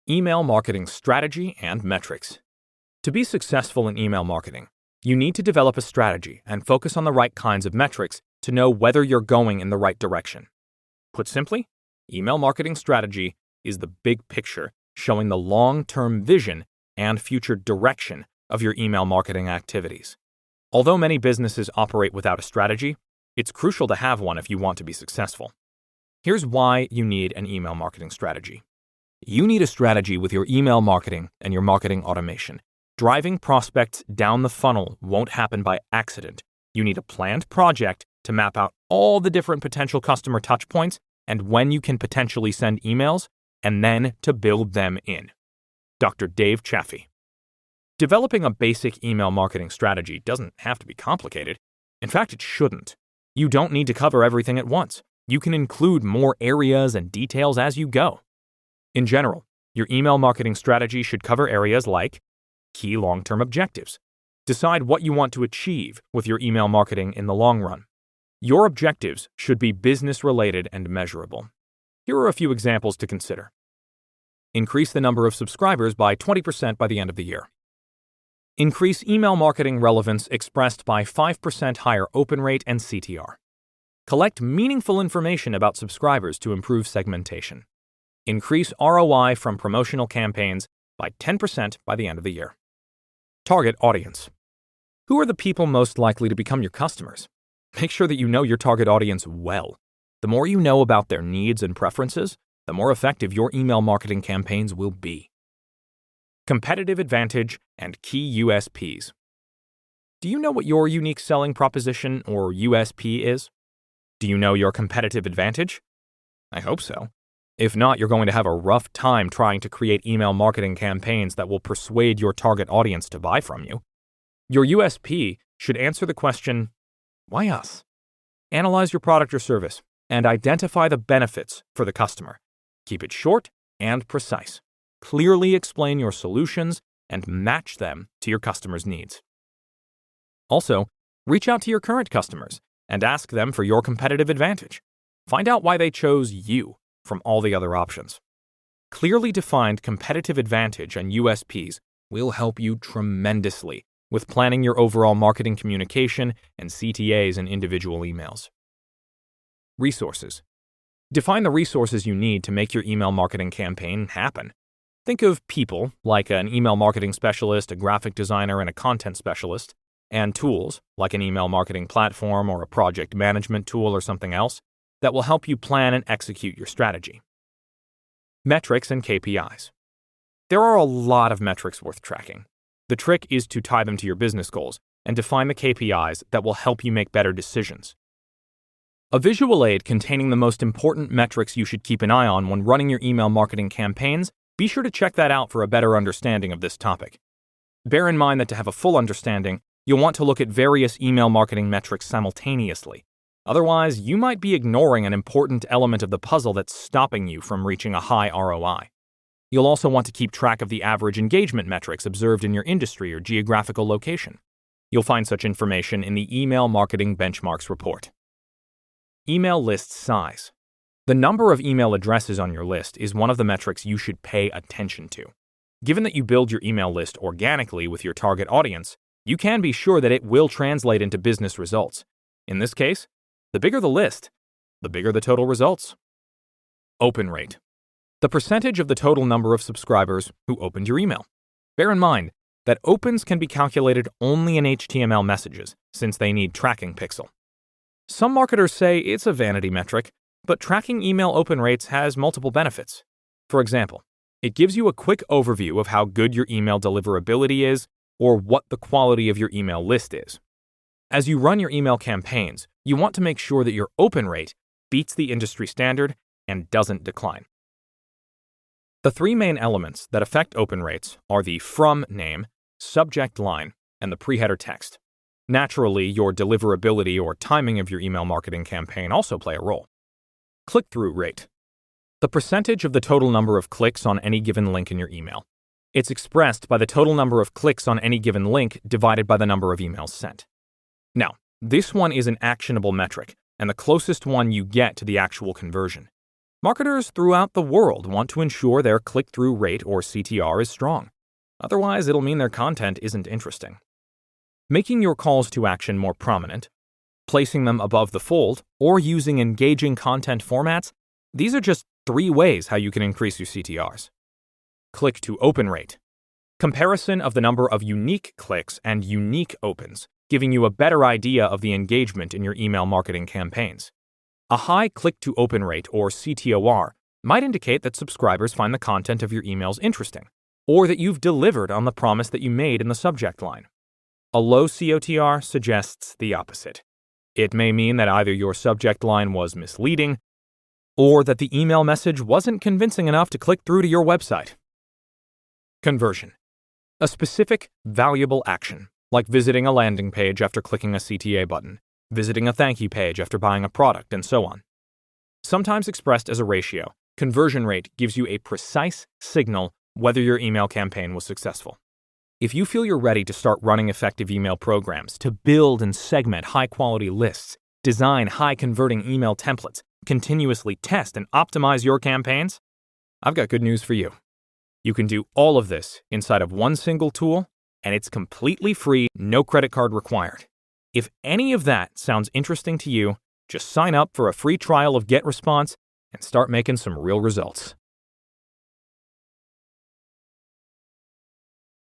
Email marketing strategy and metrics. To be successful in email marketing, you need to develop a strategy and focus on the right kinds of metrics to know whether you're going in the right direction. Put simply, email marketing strategy is the big picture showing the long-term vision and future direction of your email marketing activities. Although many businesses operate without a strategy, it's crucial to have one if you want to be successful. Here's why you need an email marketing strategy. You need a strategy with your email marketing and your marketing automation. Driving prospects down the funnel won't happen by accident. You need a planned project to map out all the different potential customer touchpoints and when you can potentially send emails, and then to build them in. Dr. Dave Chaffee. Developing a basic email marketing strategy doesn't have to be complicated. In fact, it shouldn't. You don't need to cover everything at once. You can include more areas and details as you go. In general, your email marketing strategy should cover areas like key long-term objectives. Decide what you want to achieve with your email marketing in the long run. Your objectives should be business-related and measurable. Here are a few examples to consider. Increase the number of subscribers by 20% by the end of the year. Increase email marketing relevance expressed by 5% higher open rate and CTR. Collect meaningful information about subscribers to improve segmentation. Increase ROI from promotional campaigns by 10% by the end of the year. Target audience. Who are the people most likely to become your customers? Make sure that you know your target audience well. The more you know about their needs and preferences, the more effective your email marketing campaigns will be. Competitive advantage and key USPs. Do you know what your unique selling proposition or USP is? Do you know your competitive advantage? I hope so. If not, you're going to have a rough time trying to create email marketing campaigns that will persuade your target audience to buy from you. Your USP should answer the question, why us? Analyze your product or service and identify the benefits for the customer. Keep it short and precise. Clearly explain your solutions and match them to your customers' needs. Also, reach out to your current customers and ask them for your competitive advantage. Find out why they chose you from all the other options. Clearly defined competitive advantage and USPs will help you tremendously with planning your overall marketing communication and CTAs in individual emails. Resources. Define the resources you need to make your email marketing campaign happen. Think of people like an email marketing specialist, a graphic designer, and a content specialist, and tools like an email marketing platform or a project management tool or something else that will help you plan and execute your strategy. Metrics and KPIs. There are a lot of metrics worth tracking. The trick is to tie them to your business goals and define the KPIs that will help you make better decisions. A visual aid containing the most important metrics you should keep an eye on when running your email marketing campaigns, be sure to check that out for a better understanding of this topic. Bear in mind that to have a full understanding, you'll want to look at various email marketing metrics simultaneously. Otherwise, you might be ignoring an important element of the puzzle that's stopping you from reaching a high ROI. You'll also want to keep track of the average engagement metrics observed in your industry or geographical location. You'll find such information in the Email Marketing Benchmarks report. Email list size. The number of email addresses on your list is one of the metrics you should pay attention to. Given that you build your email list organically with your target audience, you can be sure that it will translate into business results. In this case, the bigger the list, the bigger the total results. Open rate. The percentage of the total number of subscribers who opened your email. Bear in mind that opens can be calculated only in HTML messages, since they need tracking pixel. Some marketers say it's a vanity metric, but tracking email open rates has multiple benefits. For example, it gives you a quick overview of how good your email deliverability is or what the quality of your email list is. As you run your email campaigns, you want to make sure that your open rate beats the industry standard and doesn't decline. The three main elements that affect open rates are the from name, subject line, and the pre-header text. Naturally, your deliverability or timing of your email marketing campaign also play a role. Click-through rate. The percentage of the total number of clicks on any given link in your email. It's expressed by the total number of clicks on any given link divided by the number of emails sent. Now, this one is an actionable metric, and the closest one you get to the actual conversion. Marketers throughout the world want to ensure their click-through rate or CTR is strong. Otherwise, it'll mean their content isn't interesting. Making your calls to action more prominent, placing them above the fold, or using engaging content formats, these are just 3 ways how you can increase your CTRs. Click-to-open rate. Comparison of the number of unique clicks and unique opens, giving you a better idea of the engagement in your email marketing campaigns. A high click-to-open rate, or CTOR, might indicate that subscribers find the content of your emails interesting, or that you've delivered on the promise that you made in the subject line. A low COTR suggests the opposite. It may mean that either your subject line was misleading, or that the email message wasn't convincing enough to click through to your website. Conversion. A specific, valuable action, like visiting a landing page after clicking a CTA button, visiting a thank you page after buying a product, and so on. Sometimes expressed as a ratio, conversion rate gives you a precise signal whether your email campaign was successful. If you feel you're ready to start running effective email programs, to build and segment high-quality lists, design high-converting email templates, continuously test and optimize your campaigns, I've got good news for you. You can do all of this inside of one single tool, and it's completely free, no credit card required. If any of that sounds interesting to you, just sign up for a free trial of GetResponse and start making some real results.